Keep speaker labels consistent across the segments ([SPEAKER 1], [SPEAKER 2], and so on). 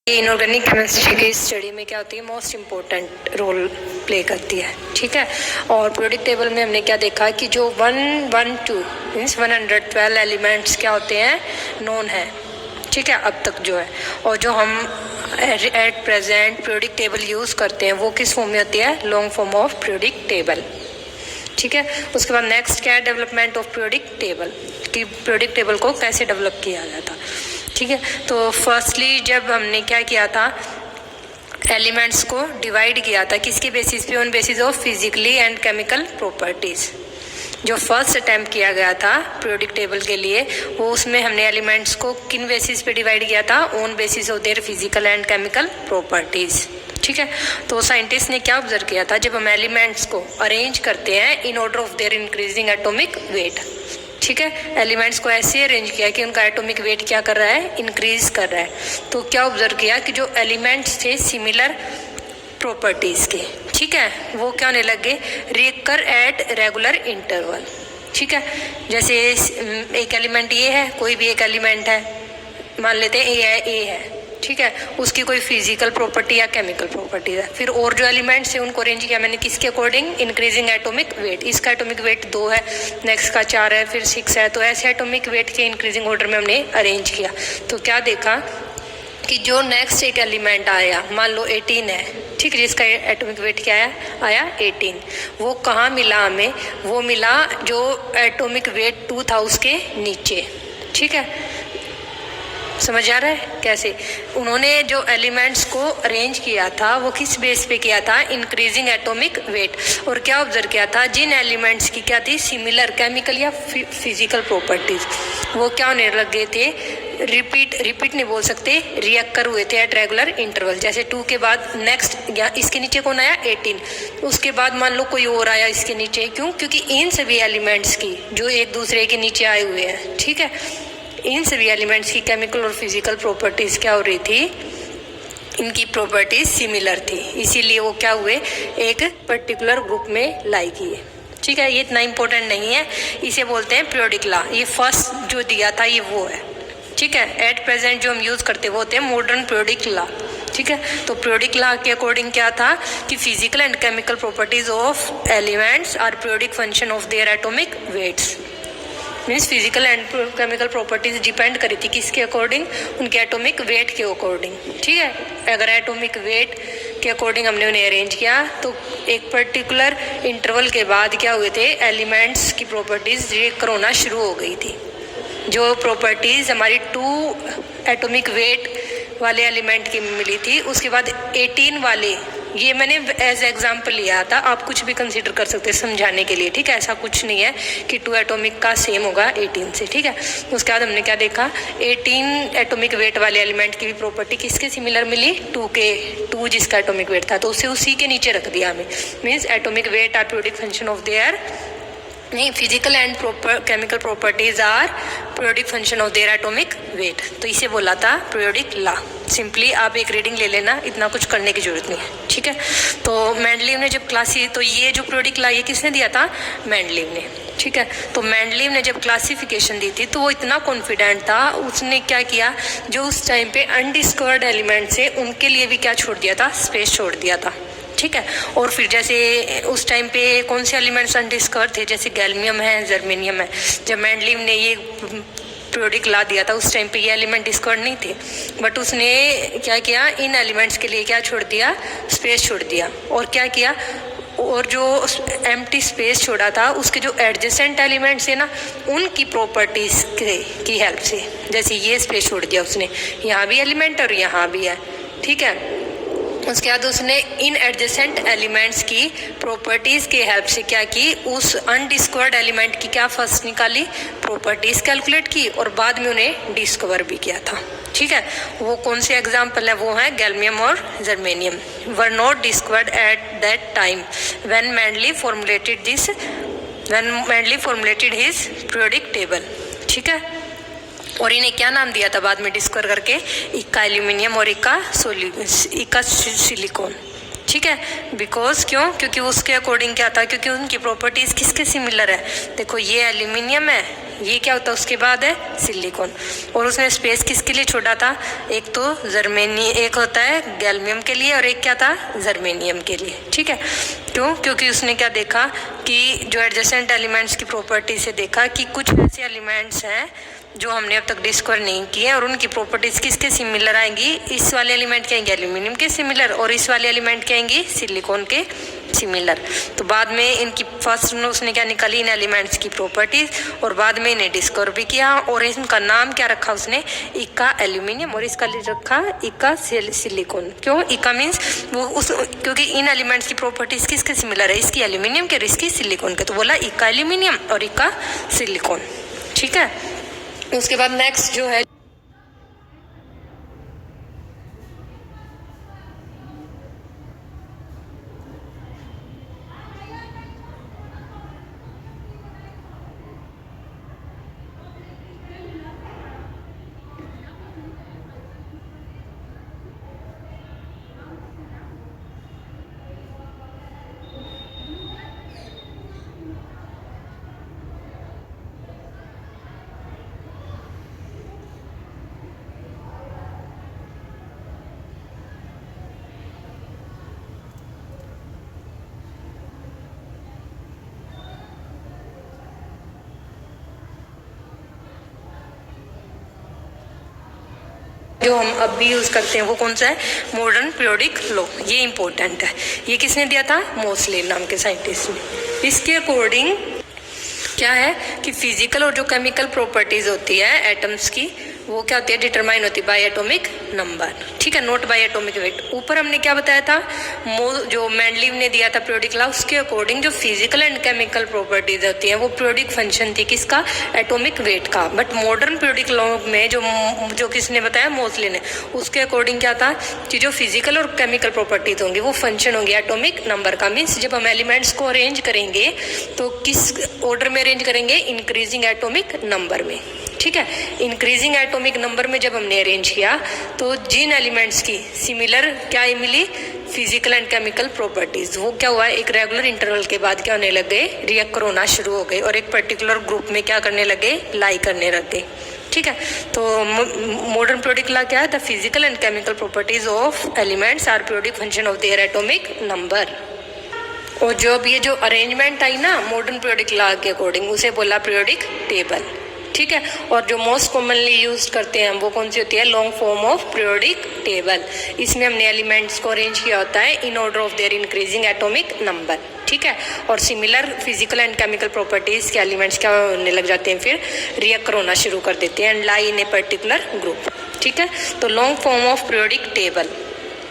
[SPEAKER 1] Inorganic chemistry की study में क्या होती है, मोस्ट इम्पोर्टेंट रोल प्ले करती है। ठीक है, और पीरियोडिक टेबल में हमने क्या देखा कि जो 112 मीन्स 112 एलिमेंट्स क्या होते हैं, नोन है। ठीक है, अब तक जो है, और जो हम at present periodic table use करते हैं वो किस फॉर्म में होती है, long form of periodic table. ठीक है, उसके बाद नेक्स्ट क्या है, डेवलपमेंट ऑफ पीरियोडिक टेबल, कि पीरियोडिक टेबल को कैसे डेवलप किया गया था। ठीक है, तो फर्स्टली जब हमने क्या किया था, एलिमेंट्स को डिवाइड किया था किसके बेसिस पे, on basis of physically and chemical properties. जो फर्स्ट अटैम्प्ट किया गया था पीरियोडिक टेबल के लिए, वो उसमें हमने एलिमेंट्स को किन बेसिस पे डिवाइड किया था, on basis of their physical and chemical properties. ठीक है, तो साइंटिस्ट ने क्या ऑब्जर्व किया था, जब हम एलिमेंट्स को अरेंज करते हैं इन order of their increasing atomic weight. ठीक है, एलिमेंट्स को ऐसे अरेंज किया कि उनका एटॉमिक वेट क्या कर रहा है, इंक्रीज कर रहा है। तो क्या ऑब्जर्व किया कि जो एलिमेंट्स थे सिमिलर प्रॉपर्टीज़ के, ठीक है, वो क्या होने लगे, रिकर एट रेगुलर इंटरवल। ठीक है, जैसे एक एलिमेंट ये है, कोई भी एक एलिमेंट है, मान लेते हैं ए है। ठीक है, उसकी कोई फिजिकल प्रॉपर्टी या केमिकल प्रॉपर्टी है। फिर और जो एलिमेंट्स है उनको अरेंज किया मैंने किसके अकॉर्डिंग, इंक्रीजिंग एटॉमिक वेट। इसका एटॉमिक वेट 2 है, नेक्स्ट का 4 है, फिर 6 है। तो ऐसे एटॉमिक वेट के इंक्रीजिंग ऑर्डर में हमने अरेंज किया। तो क्या देखा कि जो नेक्स्ट एक एलिमेंट आया, मान लो 18 है, ठीक है, जिसका एटॉमिक वेट क्या आया 18, वो कहाँ मिला हमें, वो मिला जो एटॉमिक वेट 2 था उसके नीचे। ठीक है, समझ आ रहा है कैसे उन्होंने जो एलिमेंट्स को अरेंज किया था, वो किस बेस पे किया था, इंक्रीजिंग एटॉमिक वेट। और क्या ऑब्जर्व किया था, जिन एलिमेंट्स की क्या थी, सिमिलर केमिकल या फिजिकल प्रॉपर्टीज, वो क्या होने लगे थे, रिपीट नहीं बोल सकते, रिएक्कर हुए थे एट रेगुलर इंटरवल। जैसे 2 के बाद नेक्स्ट इसके नीचे कौन आया, 18, उसके बाद मान लो कोई और आया इसके नीचे। क्यों, क्योंकि इन सभी एलिमेंट्स की जो एक दूसरे के नीचे आए हुए हैं, ठीक है, इन सभी एलिमेंट्स की केमिकल और फिजिकल प्रॉपर्टीज़ क्या हो रही थी, इनकी प्रॉपर्टीज सिमिलर थी, इसीलिए वो क्या हुए, एक पर्टिकुलर ग्रुप में लाई किए। ठीक है, ये इतना इम्पोर्टेंट नहीं है, इसे बोलते हैं पीरियोडिक लॉ। ये फर्स्ट जो दिया था ये वो है। ठीक है, एट प्रेजेंट जो हम यूज़ करते वो होते हैं मॉडर्न पीरियोडिक लॉ। ठीक है, तो पीरियोडिक लॉ के अकॉर्डिंग क्या था कि physical and chemical properties of elements are periodic function of their atomic weights. Means physical and chemical properties depend करी थी किसके अकॉर्डिंग, उनके एटॉमिक वेट के अकॉर्डिंग। ठीक है, अगर एटॉमिक वेट के अकॉर्डिंग हमने उन्हें अरेंज किया तो एक पर्टिकुलर इंटरवल के बाद क्या हुए थे, एलिमेंट्स की प्रॉपर्टीज रिएक्ट होना शुरू हो गई थी। जो प्रॉपर्टीज हमारी 2 एटॉमिक वेट वाले एलिमेंट की मिली थी, उसके बाद 18 वाले, ये मैंने एज एग्जाम्पल लिया था, आप कुछ भी कंसीडर कर सकते हैं समझाने के लिए। ठीक है, ऐसा कुछ नहीं है कि 2 एटॉमिक का सेम होगा 18 से। ठीक है, उसके बाद हमने क्या देखा, 18 एटॉमिक वेट वाले एलिमेंट की भी प्रॉपर्टी किसके सिमिलर मिली, 2 जिसका एटॉमिक वेट था, तो उसे उसी के नीचे रख दिया हमें। Means atomic weight are periodic function of their, नहीं, physical and chemical properties are periodic function of their atomic weight. तो इसे बोला था पीरियोडिक लॉ। सिंपली आप एक रीडिंग ले लेना, इतना कुछ करने की जरूरत नहीं है। ठीक है, तो मेंडलीव ने जब तो ये जो पीरियोडिक लॉ ये किसने दिया था, मेंडलीव ने। ठीक है, तो मेंडलीव ने जब क्लासिफिकेशन दी थी तो वो इतना कॉन्फिडेंट था, उसने क्या किया, जो उस टाइम पे अनडिस्कवर्ड एलिमेंट्स है उनके लिए भी क्या छोड़ दिया था, स्पेस छोड़ दिया था। ठीक है, और फिर जैसे उस टाइम पे कौन से एलिमेंट्स अनडिस्कवर थे, जैसे गैल्मियम है, जर्मेनियम है। जब मेंडलीव ने ये पीरियोडिक लॉ दिया था उस टाइम पे ये एलिमेंट डिस्कवर नहीं थे, बट उसने क्या किया, इन एलिमेंट्स के लिए क्या छोड़ दिया, स्पेस छोड़ दिया। और क्या किया, और जो एम्प्टी स्पेस छोड़ा था उसके जो एडजेसेंट एलिमेंट्स है ना, उनकी प्रॉपर्टीज की हेल्प से, जैसे ये स्पेस छोड़ दिया उसने, यहाँ भी एलिमेंट और यहाँ भी है। ठीक है, उसके बाद उसने इन एडजेसेंट एलिमेंट्स की प्रॉपर्टीज़ के हेल्प से क्या की, उस अनडिस्कवर्ड एलिमेंट की क्या फर्स्ट निकाली, प्रॉपर्टीज़ कैलकुलेट की, और बाद में उन्हें डिस्कवर भी किया था। ठीक है, वो कौन से एग्जाम्पल है, वो है गैल्मियम और germanium, were not discovered at that time when Mendeleev formulated his periodic table. ठीक है, और इन्हें क्या नाम दिया था बाद में डिस्कवर करके, इक्का एल्यूमिनियम और इक्का सिलिकॉन। ठीक है, बिकॉज क्यों, क्योंकि उसके अकॉर्डिंग क्या था, क्योंकि उनकी प्रॉपर्टीज किसके सिमिलर है, देखो ये एल्यूमिनियम है, ये क्या होता है उसके बाद है सिलिकॉन। और उसने स्पेस किसके लिए छोड़ा था, एक तो एक होता है गैल्मियम के लिए और एक क्या था जर्मेनियम के लिए। ठीक है, क्यों, क्योंकि उसने क्या देखा कि जो एडजेसेंट एलिमेंट्स की प्रॉपर्टी से देखा कि कुछ ऐसे एलिमेंट्स हैं जो हमने अब तक डिस्कवर नहीं किए और उनकी प्रॉपर्टीज किसके सिमिलर आएंगी, इस वाले एलिमेंट के आएंगे एल्यूमिनियम के सिमिलर और इस वाले एलिमेंट के आएंगी सिलिकॉन के सिमिलर। तो बाद में इनकी फर्स्ट उसने क्या निकाली इन एलिमेंट्स की प्रॉपर्टीज और बाद में इन्हें डिस्कवर भी किया और इनका नाम क्या रखा उसने, इका एल्यूमिनियम और इसका रखा इका सिलिकॉन। क्यों इका मीन्स वो उस, क्योंकि इन एलिमेंट्स की प्रॉपर्टीज किसके सिमिलर है, इसकी एल्यूमिनियम के और इसकी सिलिकॉन के, तो बोला इका एल्यूमिनियम और इका सिलिकॉन। ठीक है, उसके बाद नेक्स्ट जो है जो हम अब भी यूज करते हैं वो कौन सा है, मॉडर्न पीरियोडिक लॉ। ये इंपॉर्टेंट है, ये किसने दिया था, मोस्ले नाम के साइंटिस्ट ने। इसके अकॉर्डिंग क्या है कि फिजिकल और जो केमिकल प्रॉपर्टीज होती है एटम्स की वो क्या होती है, डिटरमाइन होती है बाय एटॉमिक नंबर। ठीक है, नोट बाय एटॉमिक वेट। ऊपर हमने क्या बताया था, जो मेंडलीव ने दिया था पीरियोडिक लॉ, उसके अकॉर्डिंग जो फिजिकल एंड केमिकल प्रॉपर्टीज होती है वो पीरियोडिक फंक्शन थी किसका, एटॉमिक वेट का। बट मॉडर्न पीरियोडिक लॉ में जो किसने बताया, मोस्ले ने, उसके अकॉर्डिंग क्या था कि जो फिजिकल और केमिकल प्रॉपर्टीज होंगी वो फंक्शन होंगे एटॉमिक नंबर का। मीन्स जब हम एलिमेंट्स को अरेंज करेंगे तो किस ऑर्डर में अरेंज करेंगे, इंक्रीजिंग एटॉमिक नंबर में। ठीक है, इंक्रीजिंग एटॉमिक नंबर में जब हमने अरेंज किया तो जिन एलिमेंट्स की सिमिलर क्या मिली, फिजिकल एंड केमिकल प्रॉपर्टीज, वो क्या हुआ, एक रेगुलर इंटरवल के बाद क्या होने लग गए, रिएक्ट होना शुरू हो गए और एक पर्टिकुलर ग्रुप में क्या करने लगे, लाई करने लग गए। ठीक है, तो मॉडर्न पीरियोडिक लॉ क्या है, the physical and chemical properties of elements are periodic function of their atomic number. और जब ये जो अरेंजमेंट आई ना मॉडर्न पीरियोडिक लॉ के अकॉर्डिंग, उसे बोला पीरियोडिक टेबल। ठीक है, और जो मोस्ट कॉमनली यूज करते हैं वो कौन सी होती है, long form of periodic table. इसमें हमने एलिमेंट्स को अरेंज किया होता है इन order of their increasing atomic number. ठीक है, और similar physical and chemical properties के एलिमेंट्स क्या होने लग जाते हैं, फिर रिएक्ट होना शुरू कर देते हैं and lie in a particular group. ठीक है, तो long form of periodic table.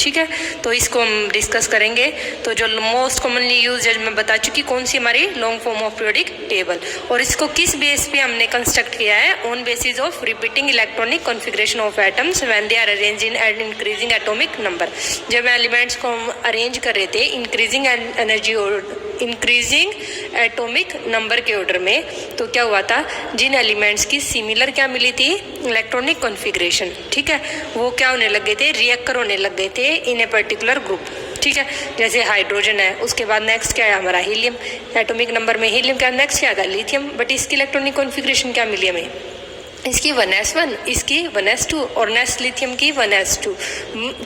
[SPEAKER 1] ठीक है, तो इसको हम डिस्कस करेंगे। तो जो मोस्ट कॉमनली यूज है मैं बता चुकी कौन सी हमारी long form of periodic table, और इसको किस बेस पे हमने कंस्ट्रक्ट किया है, on basis of repeating electronic configuration of atoms when they are arrange in increasing atomic number. जब एलिमेंट्स को हम अरेंज कर रहे थे इंक्रीजिंग एनर्जी और इंक्रीजिंग एटॉमिक नंबर के ऑर्डर में, तो क्या हुआ था, जिन एलिमेंट्स की सिमिलर क्या मिली थी, इलेक्ट्रॉनिक कॉन्फ़िगरेशन। ठीक है, वो क्या होने लग गए थे, रिएक्टर होने लग गए थे इन ए पर्टिकुलर ग्रुप। ठीक है, जैसे हाइड्रोजन है, उसके बाद नेक्स्ट क्या है हमारा हीलियम, एटॉमिक नंबर में हीलियम क्या, नेक्स्ट क्या था लिथियम, बट इसकी इलेक्ट्रॉनिक कॉन्फ़िगरेशन क्या मिली हमें, इसकी 1s1, इसकी 1s2 और नेक्स्ट लिथियम की 1s2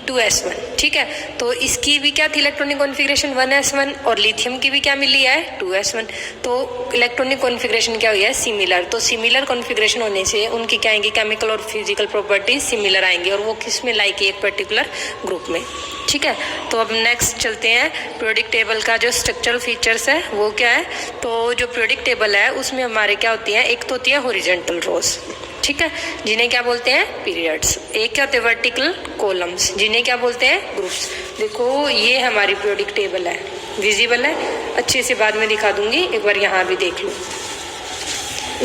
[SPEAKER 1] 2s1। ठीक है, तो इसकी भी क्या थी इलेक्ट्रॉनिक कॉन्फ़िगरेशन 1s1 और लिथियम की भी क्या मिली है 2s1। तो इलेक्ट्रॉनिक कॉन्फ़िगरेशन क्या हुई है, सिमिलर। तो सिमिलर कॉन्फ़िगरेशन होने से उनकी क्या आएंगी, केमिकल और फिजिकल प्रॉपर्टीज सिमिलर आएंगी और वो किस में लाई की, एक पर्टिकुलर ग्रुप में। ठीक है, तो अब नेक्स्ट चलते हैं, पीरियोडिक टेबल का जो स्ट्रक्चरल फीचर्स है वो क्या है। तो जो पीरियोडिक टेबल है उसमें हमारे क्या होती है, एक तो होती है हॉरिजॉन्टल रोज, ठीक है, जिन्हें क्या बोलते हैं पीरियड्स। एक क्या होते हैं वर्टिकल कॉलम्स, जिन्हें क्या बोलते हैं ग्रुप्स। देखो ये हमारी पीरियोडिक टेबल है, विजिबल है, अच्छे से बाद में दिखा दूंगी, एक बार यहाँ भी देख लो,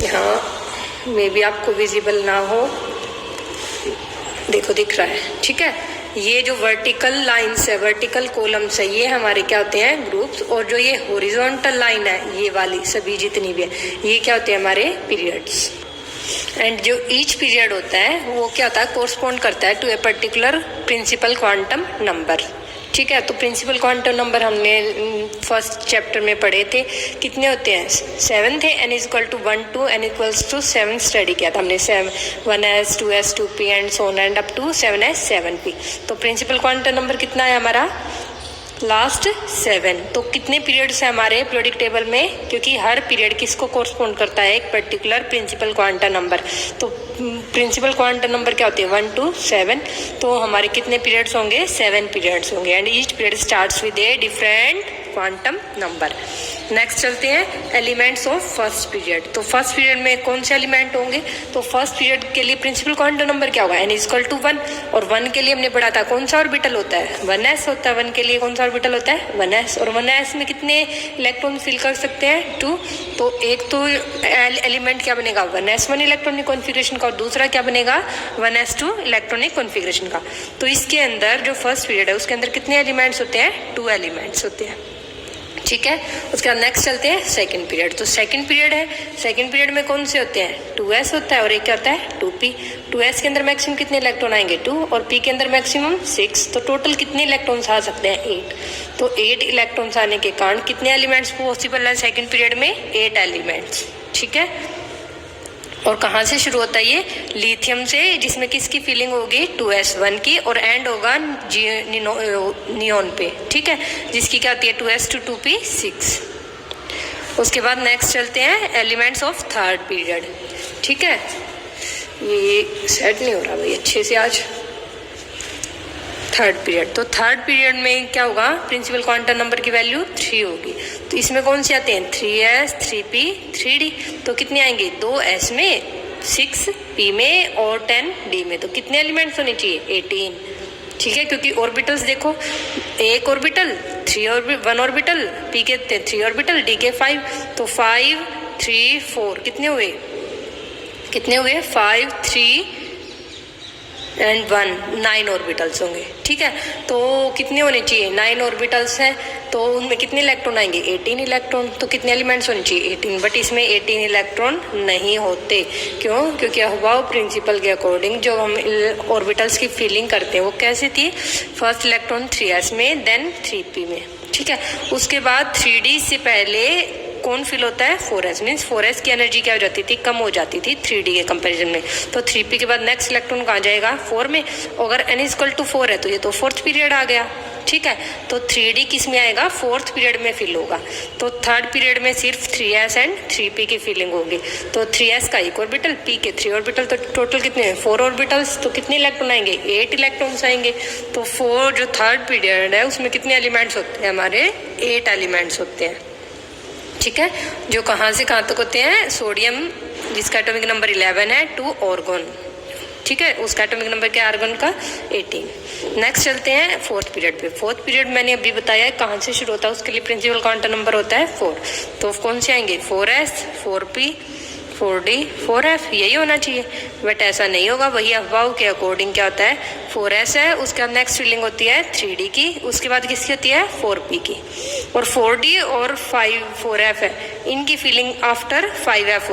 [SPEAKER 1] यहाँ में भी आपको विजिबल ना हो, देखो दिख रहा है। ठीक है, ये जो वर्टिकल लाइंस है, वर्टिकल कॉलम्स है, ये हमारे क्या होते हैं ग्रुप्स, और जो ये हॉरिजॉन्टल लाइन है ये वाली सभी जितनी भी है, ये क्या होते हैं हमारे पीरियड्स। एंड जो ईच पीरियड होता है वो क्या होता है, कोरस्पॉन्ड करता है to a particular principal quantum number. ठीक है। तो प्रिंसिपल क्वांटम नंबर हमने फर्स्ट चैप्टर में पढ़े थे, कितने होते हैं 7 थे। n equal to 1 2 n equals to 7 study किया था हमने, 1s 2s 2p and so on and up to 7s 7p। तो प्रिंसिपल क्वांटम नंबर कितना है हमारा लास्ट 7। तो कितने पीरियड्स है हमारे पीरियोडिक टेबल में, क्योंकि हर पीरियड किसको कोरस्पॉन्ड करता है, एक पर्टिकुलर प्रिंसिपल क्वांटम नंबर। तो प्रिंसिपल क्वांटम नंबर क्या होते हैं 1 2 7। तो हमारे कितने पीरियड्स होंगे 7 पीरियड्स होंगे and each period starts with a different quantum number. Next चलते हैं एलिमेंट्स ऑफ फर्स्ट पीरियड। तो फर्स्ट पीरियड में कौन से एलिमेंट होंगे, तो फर्स्ट पीरियड के लिए प्रिंसिपल क्वांटम नंबर क्या होगा n इक्वल टू 1। और 1 के लिए हमने पढ़ा था कौन सा ऑर्बिटल होता है 1s होता है। 1 के लिए कौन सा ऑर्बिटल होता है 1s। और 1s में कितने इलेक्ट्रॉन फिल कर सकते हैं 2। तो एक तो एलिमेंट क्या बनेगा 1s1 इलेक्ट्रॉनिक कॉन्फ़िगरेशन का और दूसरा क्या बनेगा 1s2 इलेक्ट्रॉनिक कॉन्फ़िगरेशन का। तो इसके अंदर जो फर्स्ट पीरियड है उसके अंदर कितने एलिमेंट्स होते हैं 2 एलिमेंट्स होते हैं, ठीक है। उसके बाद नेक्स्ट चलते हैं सेकंड पीरियड। तो सेकंड पीरियड है, सेकंड पीरियड में कौन से होते हैं 2s होता है और एक क्या होता है 2p। 2s के अंदर मैक्सिमम कितने इलेक्ट्रॉन आएंगे 2 और p के अंदर मैक्सिमम 6। तो टोटल कितने इलेक्ट्रॉन्स आ सकते हैं 8। तो 8 इलेक्ट्रॉन्स आने के कारण कितने एलिमेंट्स पॉसिबल है सेकेंड पीरियड में 8 एलिमेंट्स, ठीक है। और कहाँ से शुरू होता है ये लिथियम से, जिसमें किसकी फीलिंग होगी 2s1 की और एंड होगा नियॉन पे, ठीक है, जिसकी क्या होती है 2s to 2p 6। उसके बाद नेक्स्ट चलते हैं एलिमेंट्स ऑफ थर्ड पीरियड, ठीक है। ये सेट नहीं हो रहा भाई अच्छे से आज। थर्ड पीरियड, तो थर्ड पीरियड में क्या होगा प्रिंसिपल क्वांटम नंबर की वैल्यू 3 होगी। तो इसमें कौन से आते हैं 3s 3p 3d। तो कितने आएंगे 2s में 6p में और 10d में। तो कितने एलिमेंट्स होने चाहिए 18, ठीक है। क्योंकि ऑर्बिटल्स देखो, एक ऑर्बिटल 1 ऑर्बिटल, p के 3 ऑर्बिटल, d के 5। तो 5 3 4 कितने हुए 5 3 एंड 1 9 ऑर्बिटल्स होंगे, ठीक है। तो कितने होने चाहिए 9 ऑर्बिटल्स हैं, तो उनमें कितने इलेक्ट्रॉन आएंगे 18 इलेक्ट्रॉन। तो कितने एलिमेंट्स होने चाहिए 18, बट इसमें 18 इलेक्ट्रॉन नहीं होते। क्यों, क्योंकि अहबाव प्रिंसिपल के अकॉर्डिंग जो हम ऑर्बिटल्स की फिलिंग करते हैं वो कैसे थी, फर्स्ट इलेक्ट्रॉन 3s में देन 3p में, ठीक है। उसके बाद 3d से पहले कौन फिल होता है 4s, मीन्स 4s की एनर्जी क्या हो जाती थी कम हो जाती थी 3d के कंपैरिजन में। तो 3p के बाद नेक्स्ट इलेक्ट्रॉन कहाँ जाएगा 4 में। अगर n इक्वल टू 4 है तो ये तो फोर्थ पीरियड आ गया, ठीक है। तो 3d किस में आएगा फोर्थ पीरियड में फिल होगा। तो थर्ड पीरियड में सिर्फ 3s एंड 3p की फिलिंग होगी। तो 3s का 1 ऑर्बिटल, p के 3 ऑर्बिटल, तो टोटल कितने हैं 4 ऑर्बिटल्स। तो कितने इलेक्ट्रॉन आएंगे 8 इलेक्ट्रॉन्स आएंगे। तो 4 जो थर्ड पीरियड है उसमें कितने एलिमेंट्स होते हैं हमारे 8 एलिमेंट्स होते हैं, ठीक है। जो कहाँ से कहाँ तक होते हैं सोडियम जिसका एटॉमिक नंबर 11 है टू ऑर्गन, ठीक है, उसका एटॉमिक नंबर क्या है आर्गन का 18। नेक्स्ट चलते हैं फोर्थ पीरियड पे। फोर्थ पीरियड मैंने अभी बताया है कहाँ से शुरू होता है, उसके लिए प्रिंसिपल क्वांटम नंबर होता है 4। तो कौन से आएंगे 4s 4p 4d 4f, यही होना चाहिए, बट ऐसा नहीं होगा। वही अफवाह के अकॉर्डिंग क्या होता है 4s है, उसके बाद नेक्स्ट फिलिंग होती है 3d की, उसके बाद किसकी होती है 4p की, और 4d और 4f है इनकी फीलिंग आफ्टर 5s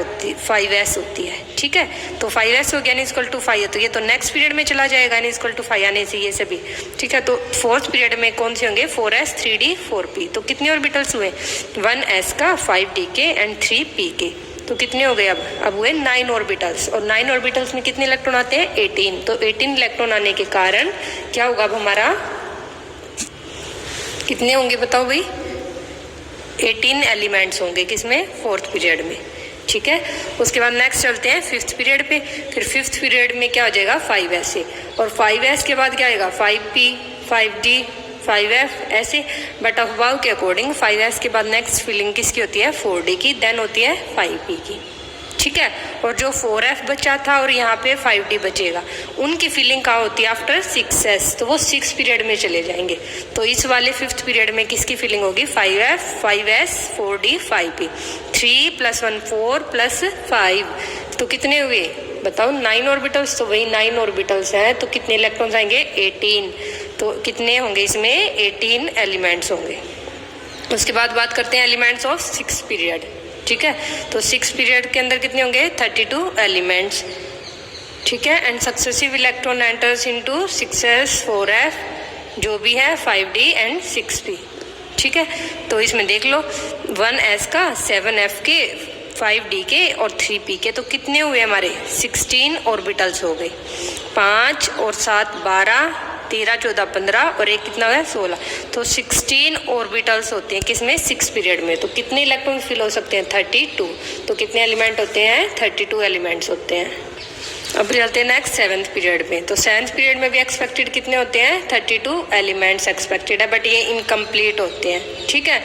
[SPEAKER 1] होती है, ठीक है। तो 5s हो गया n इक्वल टू 5 है, तो ये तो नेक्स्ट पीरियड में चला जाएगा n इक्वल टू 5 आने से ये सभी, ठीक है। तो फोर्थ पीरियड में कौन से होंगे 4s 3d 4p। तो कितने ऑर्बिटल्स हुए 1s का 5d के एंड 3p के। तो कितने हो गए अब हुए 9 ऑर्बिटल्स, और 9 ऑर्बिटल्स में कितने इलेक्ट्रॉन आते हैं 18। तो 18 इलेक्ट्रॉन आने के कारण क्या होगा अब हमारा कितने होंगे बताओ भाई 18 एलिमेंट्स होंगे किसमें फोर्थ पीरियड में, ठीक है। उसके बाद नेक्स्ट चलते हैं फिफ्थ पीरियड पे। फिर फिफ्थ पीरियड में क्या हो जाएगा 5s से, और 5s के बाद क्या आएगा 5p 5d 5f ऐसे, बट अफवाह के अकॉर्डिंग 5s के बाद नेक्स्ट फिलिंग किसकी होती है 4d की, देन होती है 5p की, ठीक है। और जो 4f बचा था और यहाँ पे 5d बचेगा उनकी फिलिंग कहाँ होती है आफ्टर 6s, तो वो 6 पीरियड में चले जाएंगे। तो इस वाले फिफ्थ पीरियड में किसकी फिलिंग होगी 5f 5s 4d 5p 3 + 1 4 + 5। तो कितने हुए बताओ 9 ऑर्बिटल्स। तो वही 9 ऑर्बिटल्स हैं, तो कितने इलेक्ट्रॉन्स आएंगे 18। तो कितने होंगे इसमें 18 एलिमेंट्स होंगे। उसके बाद बात करते हैं एलिमेंट्स ऑफ 6 पीरियड, ठीक है। तो 6 पीरियड के अंदर कितने होंगे 32 एलिमेंट्स, ठीक है। And successive electron enters into 6s 4f जो भी है 5d एंड 6p, ठीक है। तो इसमें देख लो 1s का, 7f के, 5d के और 3p के, तो कितने हुए हमारे 16 ऑर्बिटल्स हो गए। 5 और 7 12, 13 14 15 और एक कितना है 16, तो 16 ऑर्बिटल्स होते हैं किसमें 6 पीरियड में। तो कितने इलेक्ट्रॉन फिल हो सकते हैं 32। तो कितने एलिमेंट होते हैं 32 एलिमेंट्स होते हैं। अब चलते हैं नेक्स्ट 7th पीरियड में। तो 7th पीरियड में भी एक्सपेक्टेड कितने होते हैं 32 एलिमेंट्स एक्सपेक्टेड है, बट ये इनकम्प्लीट होते हैं, ठीक है।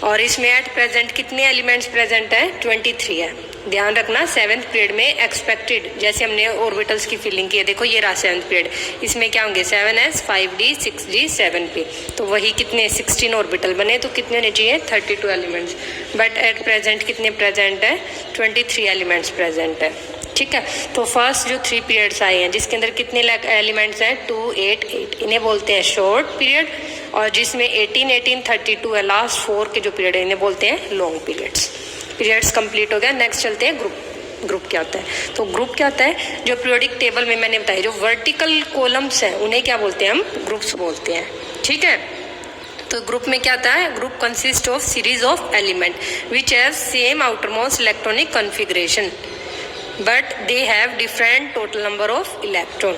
[SPEAKER 1] और इसमें एट प्रेजेंट कितने एलिमेंट्स प्रेजेंट है 23 है। ध्यान रखना 7th पीरियड में एक्सपेक्टेड, जैसे हमने ऑर्बिटल्स की फिलिंग की है, देखो ये रहा 7th पीरियड, इसमें क्या होंगे 7s 5d 6d 7p, तो वही कितने 16 ऑर्बिटल बने, तो कितने होने चाहिए 32 एलिमेंट्स। बट एट प्रेजेंट कितने प्रेजेंट है 23 एलिमेंट्स प्रेजेंट है, ठीक है। तो फर्स्ट जो 3 पीरियड्स आए हैं जिसके अंदर कितने एलिमेंट्स हैं 2 8 8, इन्हें बोलते हैं शॉर्ट पीरियड। और जिसमें 18 18 32 है, लास्ट 4 के जो पीरियड है इन्हें बोलते हैं लॉन्ग पीरियड्स कंप्लीट हो गया। नेक्स्ट चलते हैं ग्रुप क्या होता है। तो ग्रुप क्या होता है, जो पीरियोडिक टेबल में मैंने बताया जो वर्टिकल कॉलम्स हैं उन्हें क्या बोलते हैं हम ग्रुप्स बोलते हैं, ठीक है। तो ग्रुप में क्या आता है, group consist of series of element which have same outermost electronic configuration but they have different total number of electron,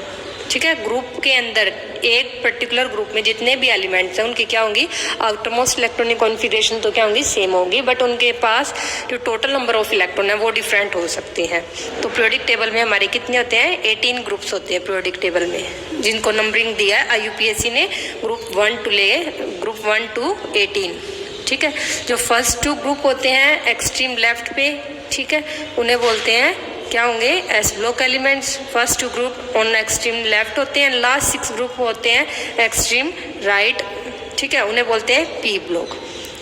[SPEAKER 1] ठीक है। ग्रुप के अंदर एक पर्टिकुलर ग्रुप में जितने भी एलिमेंट्स हैं उनकी क्या होंगी आउटरमोस्ट इलेक्ट्रॉनिक कॉन्फ़िगरेशन तो क्या होंगी सेम होंगी, बट उनके पास जो टोटल नंबर ऑफ इलेक्ट्रॉन है वो डिफरेंट हो सकते हैं। तो पीरियोडिक टेबल में हमारे कितने होते हैं 18 ग्रुप्स होते हैं पीरियोडिक टेबल में, जिनको नंबरिंग दिया है IUPAC ने ग्रुप 1 to 18, ठीक है। जो फर्स्ट 2 ग्रुप होते हैं एक्सट्रीम लेफ्ट पे, ठीक है, उन्हें बोलते हैं क्या होंगे S block elements. First 2 group on extreme left होते हैं, लास्ट 6 ग्रुप होते हैं एक्सट्रीम राइट, ठीक है, उन्हें बोलते हैं पी ब्लॉक।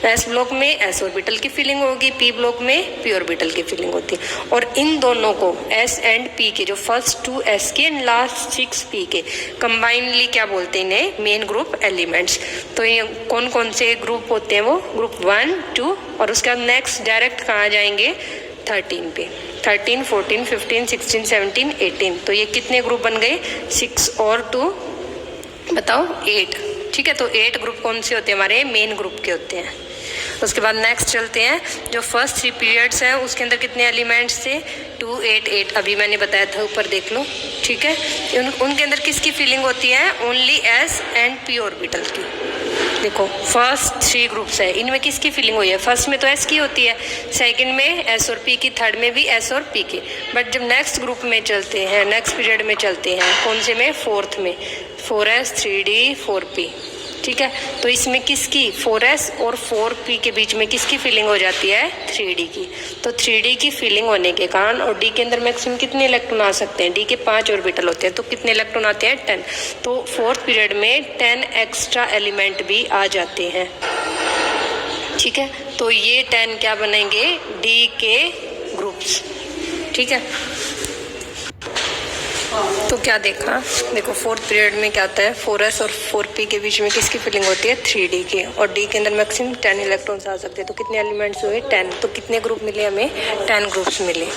[SPEAKER 1] एस ब्लॉक में एस ऑर्बिटल की फिलिंग होगी, पी ब्लॉक में पी ऑर्बिटल की फिलिंग होती है। और इन दोनों को एस एंड पी के, जो फर्स्ट 2 एस के एंड लास्ट 6 पी के, कंबाइनली क्या बोलते हैं इन्हें मेन ग्रुप एलिमेंट्स। तो ये कौन कौन से ग्रुप होते हैं वो ग्रुप 1 2 और उसके बाद नेक्स्ट डायरेक्ट कहाँ जाएंगे 13 पे, 13 14 15 16 17 18। तो ये कितने ग्रुप बन गए 6 और 2 बताओ 8, ठीक है। तो 8 ग्रुप कौन से होते हैं हमारे मेन ग्रुप के होते हैं। उसके बाद नेक्स्ट चलते हैं, जो फर्स्ट 3 पीरियड्स हैं उसके अंदर कितने एलिमेंट्स थे 2 8 8, अभी मैंने बताया था ऊपर देख लो, ठीक है। उनके अंदर किसकी फीलिंग होती है only S and P orbital की। देखो फर्स्ट 3 ग्रुप्स है, इनमें किसकी फीलिंग हुई है, फर्स्ट में तो एस की होती है, सेकंड में एस और पी की, थर्ड में भी एस और पी की। बट जब नेक्स्ट ग्रुप में चलते हैं, नेक्स्ट पीरियड में चलते हैं, कौन से में 4th में 4s 3d 4p, ठीक है। तो इसमें किसकी 4s और 4p के बीच में किसकी फीलिंग हो जाती है 3d की। तो 3d की फीलिंग होने के कारण, और d के अंदर मैक्सिमम कितने इलेक्ट्रॉन आ सकते हैं, d के 5 ऑर्बिटल होते हैं, तो कितने इलेक्ट्रॉन आते हैं 10। तो 4th पीरियड में 10 एक्स्ट्रा एलिमेंट भी आ जाते हैं, ठीक है। तो ये 10 क्या बनेंगे d के ग्रुप्स, ठीक है। तो क्या देखा, देखो 4th पीरियड में क्या आता है 4s और 4p के बीच में किसकी फिलिंग होती है 3d की, और d के अंदर मैक्सिमम 10 इलेक्ट्रॉन्स आ सकते हैं। तो कितने एलिमेंट्स हुए 10, तो कितने ग्रुप मिले हमें 10 ग्रुप्स मिले,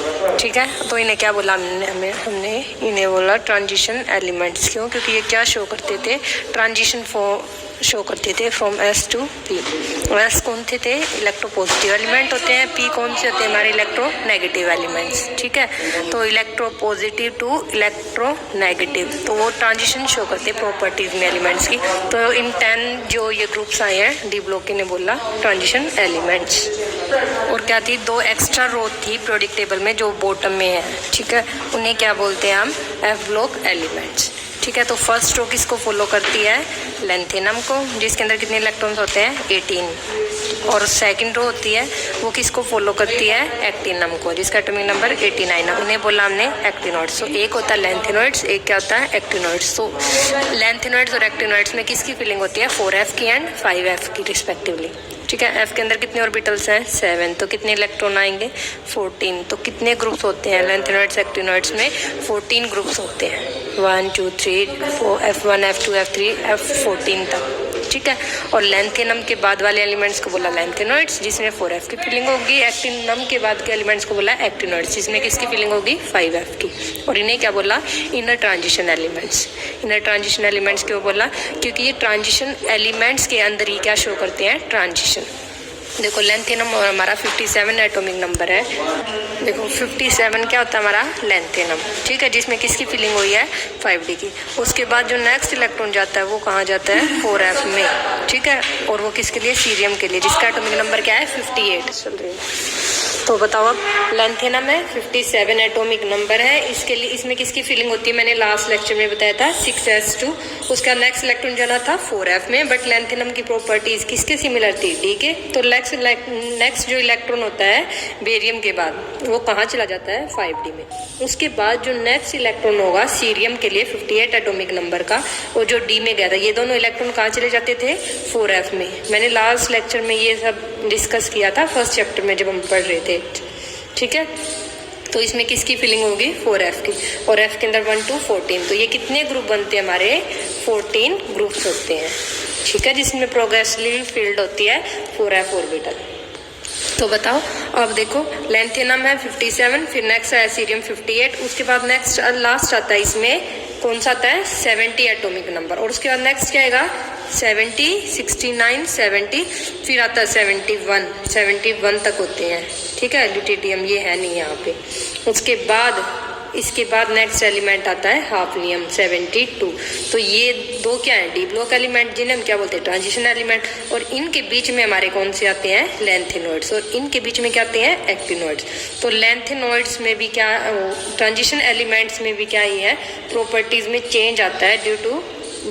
[SPEAKER 1] ठीक है। तो इन्हें क्या बोला हमने इन्हें बोला ट्रांजिशन एलिमेंट्स। क्यों, क्योंकि ये क्या शो करते थे ट्रांजिशन शो करते थे from S to P. S कौन थे इलेक्ट्रोपॉजिटिव एलिमेंट होते हैं, पी कौन से होते हैं हमारे इलेक्ट्रोनेगेटिव एलिमेंट्स, ठीक है। तो इलेक्ट्रोपॉजिटिव टू इलेक्ट्रोनेगेटिव, तो वो ट्रांजिशन शो करते हैं प्रॉपर्टीज में एलिमेंट्स की। तो इन 10 जो ये ग्रुप्स आए हैं डी ब्लॉक ने बोला ट्रांजिशन एलिमेंट्स। और क्या थी 2 एक्स्ट्रा रो थी पीरियोडिक टेबल में जो बॉटम में है, ठीक है, उन्हें क्या बोलते हैं हम एफ ब्लॉक एलिमेंट्स, ठीक है। तो फर्स्ट रो किसको फॉलो करती है लेंथेनम को, जिसके अंदर कितने इलेक्ट्रॉन्स होते हैं 18, और सेकंड रो होती है वो किसको फॉलो करती है एक्टिनम को, जिसका एटॉमिक नंबर 89 है, उन्हें बोला हमने एक्टिनॉइड्स। तो एक होता है लेंथेनॉइड्स, एक क्या होता है एक्टिनॉइड्स। तो लेंथेनॉइड्स और एक्टिनॉइड्स में किसकी फीलिंग होती है 4f की एंड 5f की रिस्पेक्टिवली, ठीक है। एफ के अंदर कितने ऑर्बिटल्स हैं 7, तो कितने इलेक्ट्रॉन आएंगे 14। तो कितने ग्रुप्स होते हैं लेंथेनॉइड्स एक्टिनॉइड्स में 14 ग्रुप्स होते हैं, 1 2 3 4 F1 F2 F3 F14 तक, ठीक है। और लैंथेनम के बाद वाले एलिमेंट्स को बोला लैंथेनॉइड्स, जिसमें 4f की फिलिंग होगी। एक्टिनम के बाद के एलिमेंट्स को बोला एक्टिनॉइड्स, जिसमें किसकी फिलिंग होगी 5f की। और इन्हें क्या बोला inner transition elements. Inner transition elements क्यों बोला, क्योंकि ये ट्रांजिशन एलिमेंट्स के अंदर ही क्या शो करते हैं, ट्रांजिशन। देखो लैंथेनम और हमारा 57 एटॉमिक नंबर है। देखो 57 क्या होता है हमारा लैंथेनम, ठीक है, जिसमें किसकी फिलिंग हुई है 5d की। उसके बाद जो नेक्स्ट इलेक्ट्रॉन जाता है वो कहाँ जाता है 4f में, ठीक है। और वो किसके लिए, सीरियम के लिए, जिसका एटॉमिक नंबर क्या है 58 चल रही है। तो बताओ अब लैंथेनम है 57 एटॉमिक नंबर है, इसके लिए इसमें किसकी फिलिंग होती है, मैंने लास्ट लेक्चर में बताया था 6s2। उसका नेक्स्ट इलेक्ट्रॉन जाना था 4f में, बट लैंथेनम की प्रॉपर्टीज किसके सिमिलर थी, डी के। तो नेक्स्ट जो इलेक्ट्रॉन होता है बेरियम के बाद वो कहाँ चला जाता है 5d में। उसके बाद जो नेक्स्ट इलेक्ट्रॉन होगा सीरियम के लिए 58 एटॉमिक नंबर का, वो जो डी में गया था, ये दोनों इलेक्ट्रॉन कहाँ चले जाते थे 4f में। मैंने लास्ट लेक्चर में ये सब डिस्कस किया था फर्स्ट चैप्टर में जब हम पढ़ रहे थे, ठीक है। तो इसमें किसकी फिलिंग होगी 4f की, और f के अंदर 1 to 14। तो ये कितने ग्रुप बनते हैं हमारे 14 ग्रुप्स होते हैं, ठीक है, जिसमें प्रोग्रेसिवली फिल्ड होती है 4f ऑर्बिटल। तो बताओ अब देखो लैंथेनम है 57, फिर नेक्स्ट है सीरियम 58, उसके बाद नेक्स्ट लास्ट आता है इसमें कौन सा आता है 70 एटॉमिक नंबर, और उसके बाद नेक्स्ट क्या आएगा 70, 69, 70, फिर आता है 71 तक होते हैं, ठीक है। ल्यूटिडियम ये है नहीं यहाँ पे। उसके बाद इसके बाद नेक्स्ट एलिमेंट आता है हाफनियम 72। तो ये दो क्या है डी ब्लॉक एलिमेंट, जिन्हें हम क्या बोलते हैं ट्रांजिशन एलिमेंट। और इनके बीच में हमारे कौन से आते हैं लैंथेनॉइड्स, और इनके बीच में क्या आते हैं एक्टिनॉइड्स। तो लैंथेनॉइड्स में भी क्या, ट्रांजिशन एलिमेंट्स में भी क्या ही है प्रॉपर्टीज में चेंज आता है ड्यू टू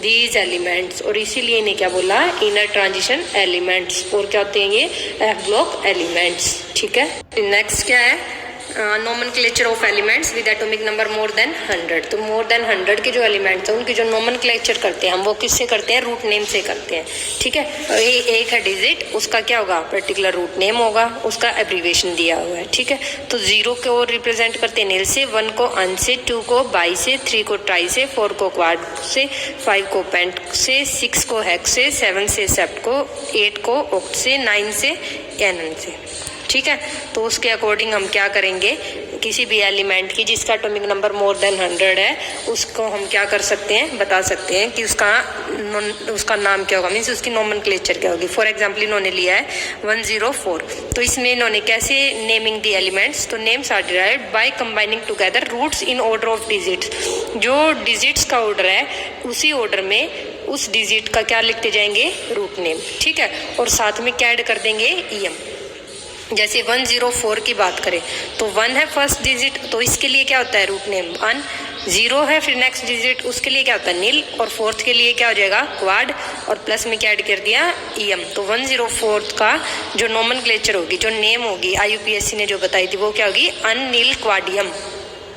[SPEAKER 1] दीज एलिमेंट्स, और इसीलिए इन्हें क्या बोला इनर ट्रांजिशन एलिमेंट्स। और क्या होते हैं ये एफ ब्लॉक एलिमेंट्स, ठीक है। नेक्स्ट क्या है nomenclature of elements with atomic number more than 100। तो मोर देन 100 के जो एलिमेंट्स हैं उनकी जो नोमेनक्लेचर करते हैं हम वो किससे करते हैं, रूट नेम से करते हैं, ठीक है। एक है डिजिट, उसका क्या होगा पर्टिकुलर रूट नेम होगा, उसका एब्रीविएशन दिया हुआ है, ठीक है। तो 0 को रिप्रेजेंट करते हैं निल से, 1 को अन से, 2 को बाई से, 3 को ट्राई से, 4 को क्वाड से, 5 को पेंट से, 6 को हेक्स से, 7 से सेप्ट को, 8 को ऑक्ट से, 9 से कैनन से, ठीक है। तो उसके अकॉर्डिंग हम क्या करेंगे, किसी भी एलिमेंट की जिसका एटॉमिक नंबर मोर देन 100 है उसको हम क्या कर सकते हैं, बता सकते हैं कि उसका नाम क्या होगा, मीन्स उसकी नोमेनक्लेचर क्या होगी। फॉर एग्जाम्पल इन्होंने लिया है 104, तो इसमें इन्होंने कैसे नेमिंग दी एलिमेंट्स, तो names are derived by combining together roots in order of digits. जो डिजिट्स का ऑर्डर है उसी ऑर्डर में उस डिजिट का क्या लिखते जाएंगे रूट नेम, ठीक है। और साथ में क्या ऐड कर देंगे ईएम। जैसे 104 की बात करें तो 1 है फर्स्ट डिजिट, तो इसके लिए क्या होता है रूट नेम अन। 0 है फिर नेक्स्ट डिजिट, उसके लिए क्या होता है नील, और 4th के लिए क्या हो जाएगा क्वाड, और प्लस में क्या ऐड कर दिया ईएम। तो 104 का जो नोमेनक्लेचर होगी, जो नेम होगी IUPAC ने जो बताई थी वो क्या होगी अननील क्वाडियम।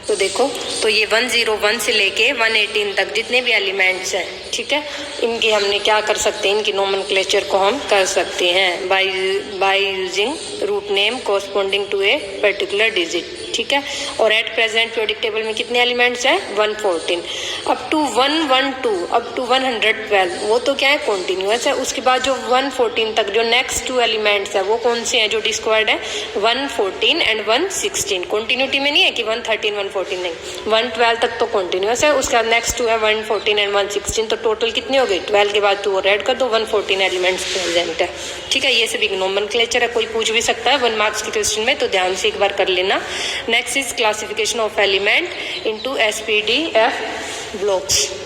[SPEAKER 1] तो देखो तो ये 101 से लेके 118 तक जितने भी एलिमेंट्स हैं, ठीक है, इनकी हमने क्या कर सकते हैं, इनकी नोमेनक्लेचर को हम कर सकते हैं by using root name corresponding to a particular digit, ठीक है। और एट प्रेजेंट पीरियोडिक टेबल में कितने एलिमेंट्स हैं 114 अप टू 112 अप टू 112, वो तो क्या है कॉन्टिन्यूस है। उसके बाद जो 114 तक जो नेक्स्ट 2 एलिमेंट्स है वो कौन से हैं जो डिस्क्वायर्ड है 114 एंड 116। कॉन्टिन्यूटी में नहीं है कि 113 114 नहीं, 112 तक तो कॉन्टिन्यूस है। उसके बाद नेक्स्ट 2 है 114 एंड 116, तो टोटल कितने हो गए 12 के बाद 2 और ऐड कर दो 114 एलिमेंट्स प्रेजेंट है, ठीक है। ये सभी नोमेनक्लेचर है, कोई पूछ भी सकता है 1 मार्क्स के क्वेश्चन में, तो ध्यान से एक बार कर लेना। Next is classification of element into SPDF blocks.